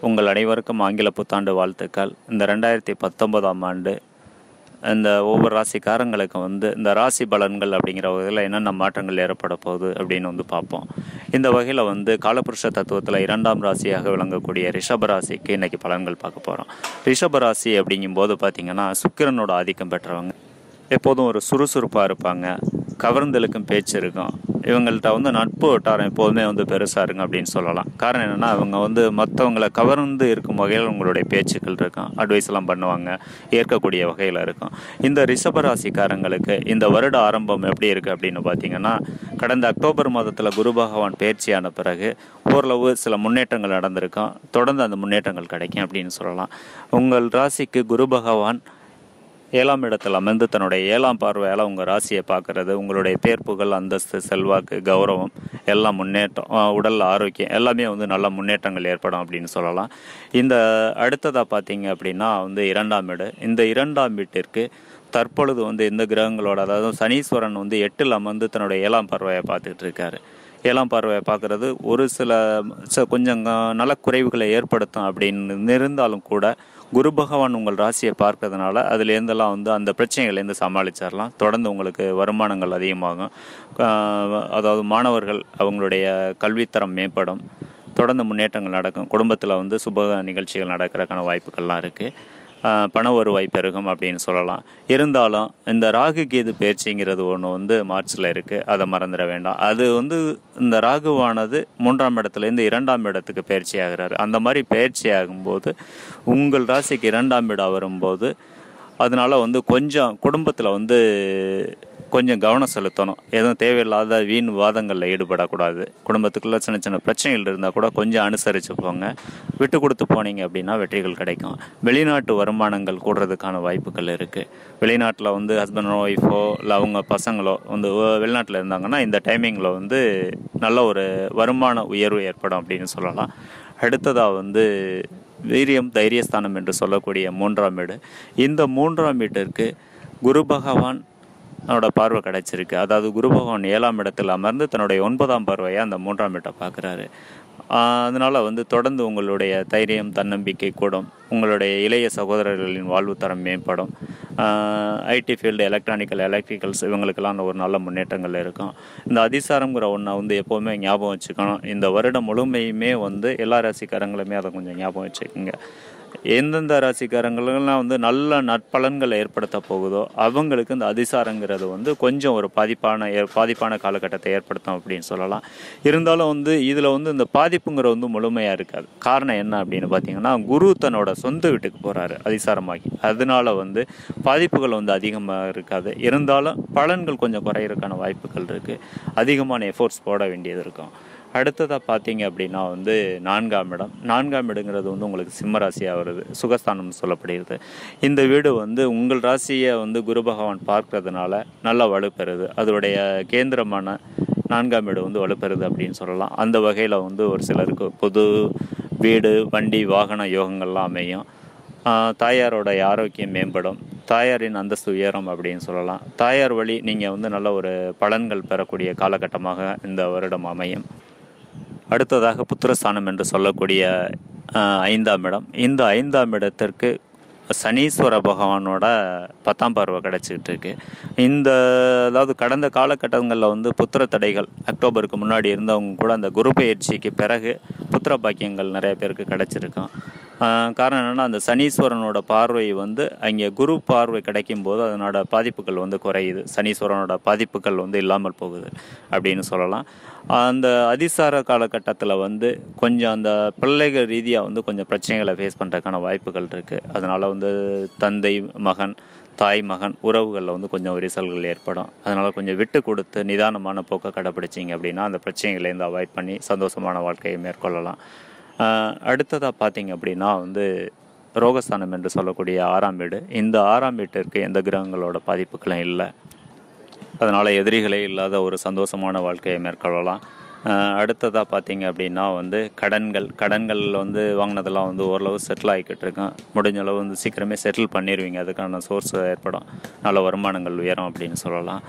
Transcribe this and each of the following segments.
உங்கள் அனைவருக்கும் ஆங்கில புத்தாண்டு வாழ்த்துக்கள். இந்த 2019ஆம் ஆண்டு இந்த ஒவ்வொரு ராசிக்காரங்களுக்கு இந்த ராசி பலன்கள் அப்படிங்கிற வகையில் என்னென்ன மாற்றங்கள் ஏற்பட போகுது அப்படின்னு பார்ப்போம். இந்த வகையில் காலபுருஷ தத்துவத்தில் 2ஆம் ராசியாக விளங்கக்கூடிய ரிஷப ராசிக்கு இன்றைக்கி பலன்கள் பார்க்க போகிறோம். ரிஷப ராசி அப்படிங்கும்போது பார்த்திங்கன்னா சுக்கிரனோட ஆதிக்கம் பெற்றவங்க, எப்போதும் ஒரு சுறுசுறுப்பாக இருப்பாங்க, கவர்ந்தலுக்கும் பேச்சு இருக்கும். இவங்கள்ட்ட நட்பு வட்டாரம் எப்போதுமே பெருசாக இருக்கும் அப்படின்னு சொல்லலாம். காரணம் என்னென்னா அவங்க மற்றவங்களை கவர்ந்து இருக்கும் வகையில் உங்களுடைய பேச்சுக்கள் இருக்கும், அட்வைஸ்லாம் பண்ணுவாங்க, ஏற்கக்கூடிய வகையில் இருக்கும். இந்த ரிஷபராசிக்காரங்களுக்கு இந்த வருட ஆரம்பம் எப்படி இருக்குது அப்படின்னு பார்த்தீங்கன்னா, கடந்த அக்டோபர் மாதத்தில் குரு பகவான் பயிற்சியான பிறகு ஓரளவு சில முன்னேற்றங்கள் நடந்திருக்கும். தொடர்ந்து அந்த முன்னேற்றங்கள் கிடைக்கும் அப்படின்னு சொல்லலாம். உங்கள் ராசிக்கு குரு பகவான் 7ஆம் இடத்தில் அமர்ந்து தன்னுடைய 7ஆம் பார்வையால் உங்கள் ராசியை பார்க்குறது உங்களுடைய பேர் புகழ், அந்தஸ்து, செல்வாக்கு, கௌரவம் எல்லாம் முன்னேற்றம், உடல் ஆரோக்கியம் எல்லாமே நல்ல முன்னேற்றங்கள் ஏற்படும் அப்படின்னு சொல்லலாம். இந்த அடுத்ததாக பார்த்தீங்க அப்படின்னா 2ஆம் வீடு. இந்த 2ஆம் வீட்டிற்கு தற்பொழுது இந்த கிரகங்களோட, அதாவது சனீஸ்வரன் 8ல் அமர்ந்து தன்னுடைய 7ஆம் பார்வையை பார்த்துக்கிட்டு இருக்காரு. 7ஆம் பார்வையை பார்க்குறது ஒரு சில கொஞ்சம் நலக்குறைவுகளை ஏற்படுத்தும் அப்படின்னு இருந்தாலும் கூட குரு பகவான் உங்கள் ராசியை பார்க்கறதுனால அதுலேருந்தெல்லாம் அந்த பிரச்சனைகள்லேருந்து சமாளிச்சிடலாம். தொடர்ந்து உங்களுக்கு வருமானங்கள் அதிகமாகும். அதாவது மாணவர்கள் அவங்களுடைய கல்வித்தரம் மேம்படும், தொடர்ந்து முன்னேற்றங்கள் நடக்கும். குடும்பத்தில் சுப நிகழ்ச்சிகள் நடக்கிறதுக்கான வாய்ப்புகள்லாம் இருக்குது. பண வருவாய் பெருகும் அப்படின்னு சொல்லலாம். இருந்தாலும் இந்த ராகு கேது பயிற்சிங்கிறது ஒன்று மார்ச்சில் இருக்குது, அதை மறந்துட வேண்டாம். அது இந்த ராகுவானது 3ஆம் இடத்துலேருந்து 2ஆம் இடத்துக்கு பயிற்சி ஆகிறாரு. அந்த மாதிரி பயிற்சி ஆகும்போது உங்கள் ராசிக்கு 2ஆம் இடம் வரும்போது அதனால் கொஞ்சம் குடும்பத்தில் கொஞ்சம் கவனம் செலுத்தணும். எதுவும் தேவையில்லாத வீண் வாதங்களில் ஈடுபடக்கூடாது. குடும்பத்துக்குள்ளே சின்ன சின்ன பிரச்சனைகள் இருந்தால் கூட கொஞ்சம் அனுசரித்து போங்க. விட்டு கொடுத்து போனீங்க அப்படின்னா வெற்றிகள் கிடைக்கும். வெளிநாட்டு வருமானங்கள் கூடுறதுக்கான வாய்ப்புகள் இருக்குது. வெளிநாட்டில் ஹஸ்பண்ட் ஒய்ஃபோ இல்லை அவங்க பசங்களோ வெளிநாட்டில் இருந்தாங்கன்னா இந்த டைமிங்கில் நல்ல ஒரு வருமான உயர்வு ஏற்படும் அப்படின்னு சொல்லலாம். அடுத்ததாக வீரியம் தைரியஸ்தானம் என்று சொல்லக்கூடிய 3ஆம் வீடு. இந்த 3ஆம் வீட்டிற்கு குரு பகவான் பார்வை கிடைச்சிருக்கு. அதாவது குரு பகவான் 7ஆம் இடத்தில் அமர்ந்து தன்னுடைய 9ஆம் பார்வையை அந்த 3ஆம் வீட்டை பார்க்குறாரு. அதனால் தொடர்ந்து உங்களுடைய தைரியம், தன்னம்பிக்கை கூடும். உங்களுடைய இளைய சகோதரர்களின் வாழ்வு தரம் மேம்படும். ஐடி ஃபீல்டு, எலக்ட்ரிக்கல்ஸ் இவங்களுக்கெல்லாம் ஒரு நல்ல முன்னேற்றங்கள் இருக்கும். இந்த அதிசாரங்கிற ஒன்றை எப்போவுமே ஞாபகம் வச்சுக்கணும். இந்த வருடம் முழுமையுமே எல்லா ராசிக்காரங்களுமே அதை கொஞ்சம் ஞாபகம் வச்சுக்கோங்க. எந்தெந்த ராசிக்காரங்களுக்கெல்லாம் நல்ல நற்பலன்களை ஏற்படுத்த போகுதோ அவங்களுக்கு இந்த அதிசாரங்கிறது கொஞ்சம் ஒரு பாதிப்பான காலகட்டத்தை ஏற்படுத்தும் அப்படின்னு சொல்லலாம். இருந்தாலும் இதில் இந்த பாதிப்புங்கிற முழுமையாக இருக்காது. காரணம் என்ன அப்படின்னு பார்த்தீங்கன்னா, குரு தன்னோட சொந்த வீட்டுக்கு போகிறாரு அதிசாரமாகி. அதனால பாதிப்புகள் அதிகமாக இருக்காது. இருந்தாலும் பலன்கள் கொஞ்சம் குறையிறதுக்கான வாய்ப்புகள் இருக்குது. அதிகமான எஃபோர்ட்ஸ் போட வேண்டியது இருக்கும். அடுத்ததாக பார்த்தீங்க அப்படின்னா 4ஆம் இடம். 4ஆம் இடங்கிறது உங்களுக்கு சிம்ம ராசியாக வருது, சுகஸ்தானம்னு சொல்லப்படுகிறது. இந்த வீடு உங்கள் ராசியை குரு பகவான் பார்க்கறதுனால நல்லா வலுப்பெறுது. அதோடைய கேந்திரமான 4ஆம் வீடு வலுப்பெறுது அப்படின்னு சொல்லலாம். அந்த வகையில் ஒரு சிலருக்கு பொது வீடு, வண்டி, வாகன யோகங்கள்லாம் அமையும். தாயாரோட ஆரோக்கியம் மேம்படும், தாயாரின் அந்தஸ்து உயரும் அப்படின்னு சொல்லலாம். தாயார் வழி நீங்கள் நல்ல ஒரு பலன்கள் பெறக்கூடிய காலகட்டமாக இந்த வருடம் அமையும். அடுத்ததாக புத்திரஸ்தானம் என்று சொல்லக்கூடிய 5ஆம் இடம். இந்த 5ஆம் இடத்திற்கு சனீஸ்வர பகவானோட 10ஆம் பார்வை கிடச்சிக்கிட்டு இருக்கு. அதாவது கடந்த காலகட்டங்களில் புத்திர தடைகள் அக்டோபருக்கு முன்னாடி இருந்தவங்க கூட அந்த குரு பயிற்சிக்கு பிறகு புத்திர பாக்கியங்கள் நிறைய பேருக்கு கிடச்சிருக்கும். காரணம் என்னென்னா, அந்த சனீஸ்வரனோட பார்வை அங்கே குரு பார்வை கிடைக்கும் போது அதனோட பாதிப்புகள் குறையுது. சனீஸ்வரனோட பாதிப்புகள் இல்லாமல் போகுது அப்படின்னு சொல்லலாம். அந்த அதிசார காலகட்டத்தில் கொஞ்சம் அந்த பிள்ளைகள் ரீதியாக கொஞ்சம் பிரச்சனைகளை ஃபேஸ் பண்ணுறதுக்கான வாய்ப்புகள் இருக்குது. அதனால் தந்தை மகன், தாய் மகன் உறவுகளில் கொஞ்சம் விரிசல்கள் ஏற்படும். அதனால் கொஞ்சம் விட்டு கொடுத்து நிதானமான போக்கை கடைப்பிடிச்சிங்க அப்படின்னா அந்த பிரச்சனைகளைருந்து அவாய்ட் பண்ணி சந்தோஷமான வாழ்க்கையை மேற்கொள்ளலாம். அடுத்ததாக பார்த்தீங்க அப்படின்னா ரோகஸ்தானம் என்று சொல்லக்கூடிய 6ஆம் வீடு. இந்த 6ஆம் வீட்டிற்கு எந்த கிரகங்களோட பாதிப்புகளும் இல்லை. அதனால் எதிரிகளே இல்லாத ஒரு சந்தோஷமான வாழ்க்கையை மேற்கொள்ளலாம். அடுத்ததாக பார்த்தீங்க அப்படின்னா கடன்கள் வாங்கினதெல்லாம் ஓரளவு செட்டில் ஆகிக்கிட்டு இருக்கேன். முடிஞ்ச அளவு சீக்கிரமே செட்டில் பண்ணிடுவீங்க. அதுக்கான சோர்ஸ் ஏற்படும், நல்ல வருமானங்கள் உயரும் அப்படின்னு சொல்லலாம்.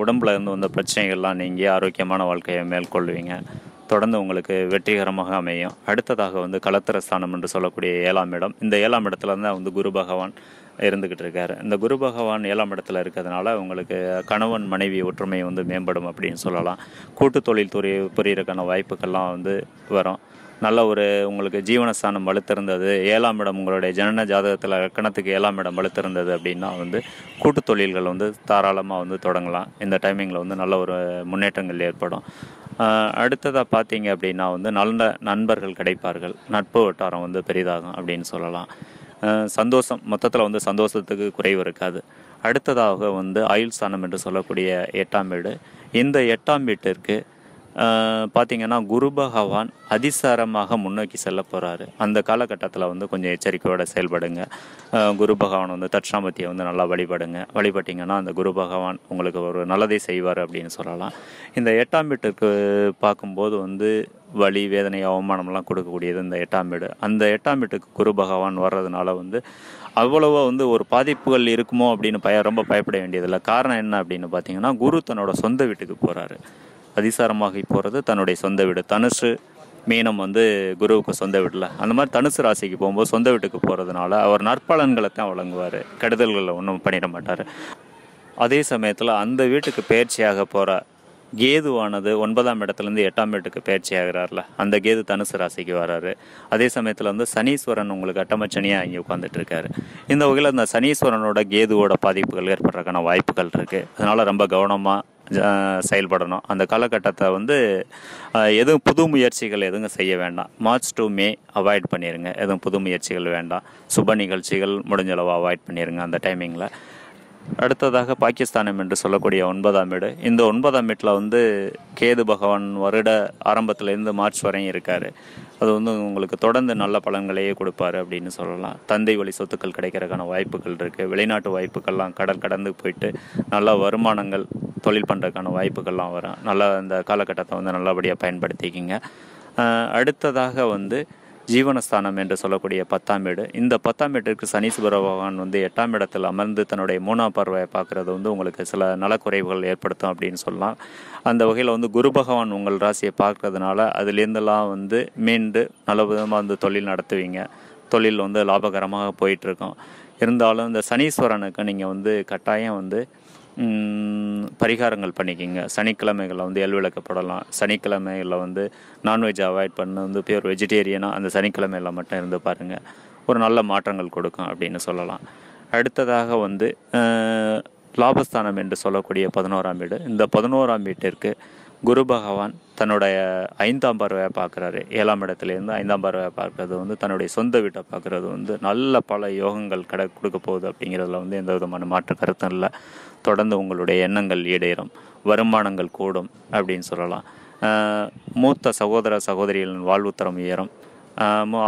உடம்புல இருந்து பிரச்சனைகள்லாம் நீங்கள் ஆரோக்கியமான வாழ்க்கையை மேற்கொள்வீங்க. தொடர்ந்து உங்களுக்கு வெற்றிகரமாக அமையும். அடுத்ததாக வந்து களத்திர ஸ்தானம் என்று சொல்லக்கூடிய 7ஆம் இடம். இந்த 7ஆம் இடத்துல தான் வந்து குரு பகவான் இருந்துக்கிட்டு இருக்காரு. இந்த குரு பகவான் 7ஆம் இடத்துல இருக்கிறதுனால உங்களுக்கு கணவன் மனைவி ஒற்றுமை வந்து மேம்படும் அப்படின்னு சொல்லலாம். கூட்டு தொழில் புரியறதுக்கான வாய்ப்புகள்லாம் வந்து வரும். நல்ல ஒரு உங்களுக்கு ஜீவனஸ்தானம் வலுத்திருந்தது, 7ஆம் இடம் உங்களுடைய ஜனன ஜாதகத்தில் லக்கணத்துக்கு 7ஆம் இடம் வலுத்திருந்தது அப்படின்னா வந்து கூட்டு தொழில்கள் வந்து தாராளமாக வந்து தொடங்கலாம். இந்த டைமிங்கில் வந்து நல்ல ஒரு முன்னேற்றங்கள் ஏற்படும். அடுத்ததாக பார்த்தீங்க அப்படின்னா வந்து நல்ல நண்பர்கள் கிடைப்பார்கள், நட்பு வட்டாரம் வந்து பெரிதாகும் அப்படின்னு சொல்லலாம். சந்தோஷம் மொத்தத்தில் வந்து சந்தோஷத்துக்கு குறைவு இருக்காது. அடுத்ததாக வந்து ஆயுள் ஸ்தானம் என்று சொல்லக்கூடிய 8ஆம் வீடு. இந்த 8ஆம் வீட்டிற்கு பார்த்திங்கன்னா குரு பகவான் அதிசாரமாக முன்னோக்கி செல்ல போகிறாரு. அந்த காலகட்டத்தில் வந்து கொஞ்சம் எச்சரிக்கையோடு செயல்படுங்க. குரு பகவான் வந்து தட்சாமத்தியை வந்து நல்லா வழிபட்டிங்கன்னா அந்த குரு பகவான் உங்களுக்கு ஒரு நல்லதை செய்வார் அப்படின்னு சொல்லலாம். இந்த 8ஆம் வீட்டுக்கு பார்க்கும்போது வந்து வலி, வேதனை, அவமானம்லாம் கொடுக்கக்கூடியது இந்த 8ஆம் வீடு. அந்த 8ஆம் வீட்டுக்கு குரு பகவான் வர்றதுனால வந்து அவ்வளவா வந்து ஒரு பாதிப்புகள் இருக்குமோ அப்படின்னு ரொம்ப பயப்பட வேண்டியதில்லை. காரணம் என்ன அப்படின்னு பார்த்தீங்கன்னா, குரு தன்னோட சொந்த வீட்டுக்கு போகிறாரு. அதிசாரமாகி போகிறது தன்னுடைய சொந்த வீடு. தனுசு மீனம் வந்து குருவுக்கு சொந்த வீட்டில், அந்த மாதிரி தனுசு ராசிக்கு போகும்போது சொந்த வீட்டுக்கு போகிறதுனால அவர் நற்பலன்களை தான் வழங்குவார், கெடுதல்களை ஒன்றும் பண்ணிட மாட்டார். அதே சமயத்தில் அந்த வீட்டுக்கு பயிற்சியாக போகிற கேதுவானது 9ஆம் இடத்துலேருந்து 8ஆம் வீட்டுக்கு பயிற்சி ஆகிறார்ல, அந்த கேது தனுசு ராசிக்கு வர்றாரு. அதே சமயத்தில் வந்து சனீஸ்வரன் உங்களுக்கு அட்டமச்சனியாக இங்கே உட்காந்துட்டு இருக்காரு. இந்த வகையில் அந்த சனீஸ்வரனோட கேதுவோட பாதிப்புகள் ஏற்படுறதுக்கான வாய்ப்புகள் இருக்குது. அதனால் ரொம்ப கவனமாக செயல்படணும். அந்த காலகட்டத்தை வந்து எதுவும் புது முயற்சிகள் எதுவும் செய்ய வேண்டாம். மார்ச் டு மே அவாய்ட் பண்ணிடுங்க. எதுவும் புது முயற்சிகள் வேண்டாம். சுப நிகழ்ச்சிகள் முடிஞ்சளவு அவாய்ட் பண்ணிடுங்க அந்த டைமிங்கில். அடுத்ததாக பாகிஸ்தானம் என்று சொல்லக்கூடிய 9ஆம் வீடு. இந்த 9ஆம் வீட்டில் வந்து கேது பகவான் வருட ஆரம்பத்துலேருந்து மார்ச் வரையும் இருக்கார். அது வந்து உங்களுக்கு தொடர்ந்து நல்ல பலன்களையே கொடுப்பாரு அப்படின்னு சொல்லலாம். தந்தை வழி சொத்துக்கள் கிடைக்கிறதுக்கான வாய்ப்புகள் இருக்குது. வெளிநாட்டு வாய்ப்புகள்லாம் கடல் கடந்து போயிட்டு நல்ல வருமானங்கள் தொழில் பண்ணுறதுக்கான வாய்ப்புகள்லாம் வரும். நல்லா இந்த காலகட்டத்தை வந்து நல்லபடியாக பயன்படுத்திக்கிங்க. அடுத்ததாக வந்து ஜீவனஸ்தானம் என்று சொல்லக்கூடிய 10ஆம் வீடு. இந்த 10ஆம் வீட்டிற்கு சனீஸ்வர பகவான் வந்து 8ஆம் இடத்தில் அமர்ந்து தன்னுடைய 3ஆம் பார்வையை பார்க்குறது வந்து உங்களுக்கு சில நலக்குறைவுகள் ஏற்படுத்தும் அப்படின்னு சொல்லலாம். அந்த வகையில் வந்து குரு பகவான் உங்கள் ராசியை பார்க்கறதுனால அதுலேருந்தெல்லாம் வந்து மீண்டு நல்ல விதமாக வந்து தொழில் நடத்துவீங்க. தொழில் வந்து லாபகரமாக போயிட்டுருக்கோம். இருந்தாலும் இந்த சனீஸ்வரனுக்கு நீங்கள் வந்து கட்டாயம் வந்து பரிகாரங்கள் பண்ணிக்கிங்க. சனிக்கிழமைகளில் வந்து எள்விளக்கு போடலாம். சனிக்கிழமைகளில் வந்து நான்வெஜ் அவாய்ட் பண்ண வந்து பியூர் வெஜிடேரியனாக அந்த சனிக்கிழமையில் மட்டும் இருந்து பாருங்கள். ஒரு நல்ல மாற்றங்கள் கொடுக்கும் அப்படின்னு சொல்லலாம். அடுத்ததாக வந்து லாபஸ்தானம் என்று சொல்லக்கூடிய 11ஆம் வீடு. இந்த 11ஆம் வீட்டிற்கு குரு பகவான் தன்னுடைய 5ஆம் பார்வையை பார்க்குறாரு. 7ஆம் இடத்துலேருந்து 5ஆம் பார்வையை பார்க்குறது வந்து தன்னுடைய சொந்த வீட்டை பார்க்குறது வந்து நல்ல பல யோகங்கள் கொடுக்க போகுது அப்படிங்கிறதுல வந்து எந்த விதமான மாற்று கருத்தும் இல்லை. தொடர்ந்து உங்களுடைய எண்ணங்கள் ஈடேறும், வருமானங்கள் கூடும் அப்படின்னு சொல்லலாம். மூத்த சகோதர சகோதரிகளின் வாழ்வுத்தரம் உயரும்.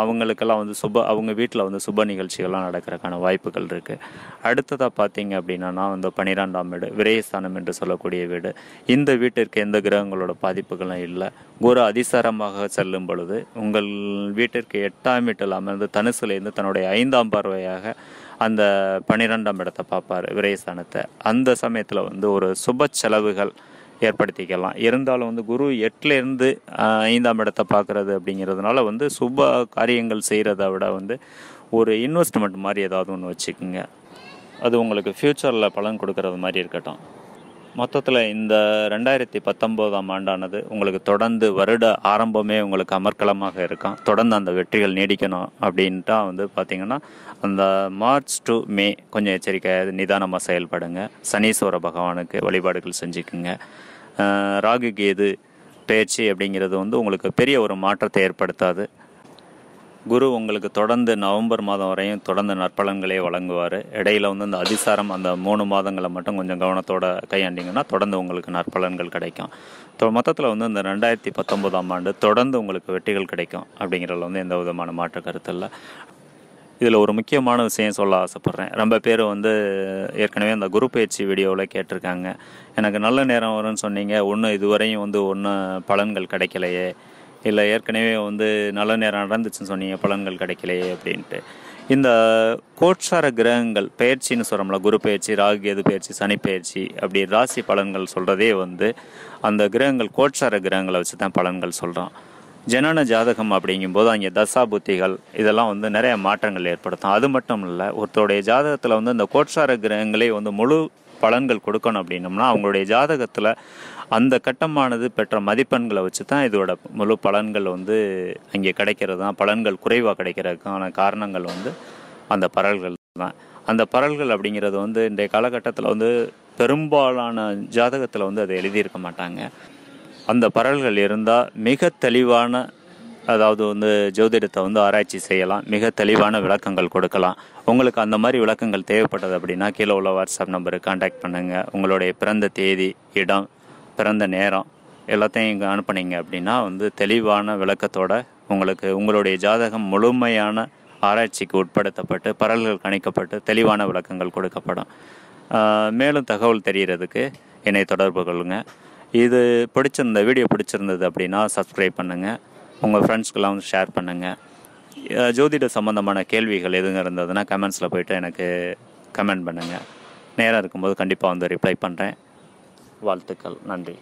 அவங்களுக்கெல்லாம் வந்து அவங்க வீட்டில் வந்து சுப நிகழ்ச்சிகள்லாம் நடக்கிறதுக்கான வாய்ப்புகள் இருக்குது. அடுத்ததாக பார்த்தீங்க அப்படின்னா வந்து 12ஆம் வீடு விரயஸ்தானம் என்று சொல்லக்கூடிய வீடு. இந்த வீட்டிற்கு எந்த கிரகங்களோட பாதிப்புகளும் இல்லை. குரு அதிசாரமாக செல்லும் பொழுது உங்கள் வீட்டிற்கு 8ஆம் வீட்டில் அமர்ந்து தனுசுலேருந்து தன்னுடைய 5ஆம் பார்வையாக அந்த 12ஆம் இடத்தை பார்ப்பார், விரயஸ்தானத்தை. அந்த சமயத்தில் வந்து ஒரு சுப செலவுகள் ஏற்படுத்திக்கலாம். இருந்தாலும் வந்து குரு 8லேருந்து 5ஆம் இடத்தை பார்க்குறது அப்படிங்கிறதுனால வந்து சுப காரியங்கள் செய்கிறத விட வந்து ஒரு இன்வெஸ்ட்மெண்ட் மாதிரி ஏதாவது ஒன்று வச்சுக்கோங்க. அது உங்களுக்கு ஃப்யூச்சரில் பலன் கொடுக்கறது மாதிரி இருக்கட்டும். மொத்தத்தில் இந்த 2019ஆம் ஆண்டானது உங்களுக்கு தொடர்ந்து வருட ஆரம்பமே உங்களுக்கு அமர்க்கலமாக இருக்கும். தொடர்ந்து அந்த வெற்றிகள் நீடிக்கணும் அப்படின்ட்டா வந்து பார்த்திங்கன்னா அந்த மார்ச் டு மே கொஞ்சம் எச்சரிக்கையாக நிதானமாக செயல்படுங்க. சனீஸ்வர பகவானுக்கு வழிபாடுகள் செஞ்சுக்குங்க. ராகு கேது பயிற்சி அப்படிங்கிறது வந்து உங்களுக்கு பெரிய ஒரு மாற்றத்தை ஏற்படுத்தாது. குரு உங்களுக்கு தொடர்ந்து நவம்பர் மாதம் வரையும் தொடர்ந்து நற்பலன்களே வழங்குவார். இடையில் வந்து அந்த அதிசாரம் அந்த 3 மாதங்களை மட்டும் கொஞ்சம் கவனத்தோடு கையாண்டிங்கன்னா தொடர்ந்து உங்களுக்கு நற்பலன்கள் கிடைக்கும். மொத்தத்தில் வந்து இந்த 2019ஆம் ஆண்டு தொடர்ந்து உங்களுக்கு வெற்றிகள் கிடைக்கும் அப்படிங்கிறதுல வந்து எந்த விதமான மாற்று கருத்து இல்லை. இதில் ஒரு முக்கியமான விஷயம் சொல்ல ஆசைப்பட்றேன். ரொம்ப பேர் வந்து ஏற்கனவே அந்த குரு பயிற்சி வீடியோவில் கேட்டிருக்காங்க. எனக்கு நல்ல நேரம் வரும்னு சொன்னீங்க, இதுவரையும் வந்து பலன்கள் கிடைக்கலையே, இல்லை ஏற்கனவே வந்து நல்ல நேரம் நடந்துச்சுன்னு சொன்னீங்க, பலன்கள் கிடைக்கலையே அப்படின்ட்டு. இந்த கோட்சார கிரகங்கள் பயிற்சின்னு சொல்கிறோம்ல, குரு பயிற்சி, ராகு கேது பயிற்சி, சனி பயிற்சி, அப்படி ராசி பலன்கள் சொல்கிறதே வந்து அந்த கிரகங்கள் கோட்சார கிரகங்களை வச்சு தான் பலன்கள் சொல்கிறோம். ஜனன ஜாதகம் அப்படிங்கும்போது அங்கே தசா புத்திகள் இதெல்லாம் வந்து நிறைய மாற்றங்கள் ஏற்படுத்தும். அது மட்டும் இல்லை, ஒருத்தருடைய ஜாதகத்தில் வந்து இந்த கோட்சார கிரகங்களே வந்து முழு பலன்கள் கொடுக்கணும் அப்படின்னம்னா அவங்களுடைய ஜாதகத்தில் அந்த கட்டமானது பெற்ற மதிப்பெண்களை வச்சு தான் இதோட முழு பலன்கள் வந்து அங்கே கிடைக்கிறது தான். பலன்கள் குறைவாக கிடைக்கிறதுக்கான காரணங்கள் வந்து அந்த பரல்கள் தான். அந்த பரல்கள் அப்படிங்கிறது வந்து இன்றைய காலகட்டத்தில் வந்து பெரும்பாலான ஜாதகத்தில் வந்து அதை எழுதியிருக்க மாட்டாங்க. அந்த பரல்கள் இருந்தால் மிக தெளிவான, அதாவது வந்து ஜோதிடத்தை வந்து ஆராய்ச்சி செய்யலாம், மிக தெளிவான விளக்கங்கள் கொடுக்கலாம். உங்களுக்கு அந்த மாதிரி விளக்கங்கள் தேவைப்பட்டது அப்படின்னா கீழே உள்ள வாட்ஸ்அப் நம்பருக்கு கான்டாக்ட் பண்ணுங்கள். உங்களுடைய பிறந்த தேதி, இடம், பிறந்த நேரம் எல்லாத்தையும் இங்கே அனுப்புனீங்க அப்படின்னா வந்து தெளிவான விளக்கத்தோட உங்களுக்கு உங்களுடைய ஜாதகம் முழுமையான ஆராய்ச்சிக்கு உட்படுத்தப்பட்டு பரல்கள் கணிக்கப்பட்டு தெளிவான விளக்கங்கள் கொடுக்கப்படும். மேலும் தகவல் தெரிகிறதுக்கு என்னை தொடர்பு கொள்ளுங்கள். இது பிடிச்சிருந்த வீடியோ பிடிச்சிருந்தது அப்படின்னா சப்ஸ்கிரைப் பண்ணுங்கள், உங்கள் ஃப்ரெண்ட்ஸ்க்கெல்லாம் வந்து ஷேர் பண்ணுங்கள். ஜோதிட சம்மந்தமான கேள்விகள் எதுங்க இருந்ததுன்னா கமெண்ட்ஸில் போய்ட்டு எனக்கு கமெண்ட் பண்ணுங்கள். நேரம் இருக்கும்போது கண்டிப்பாக வந்து ரிப்ளை பண்ணுறேன். வாழ்த்துக்கள். நன்றி.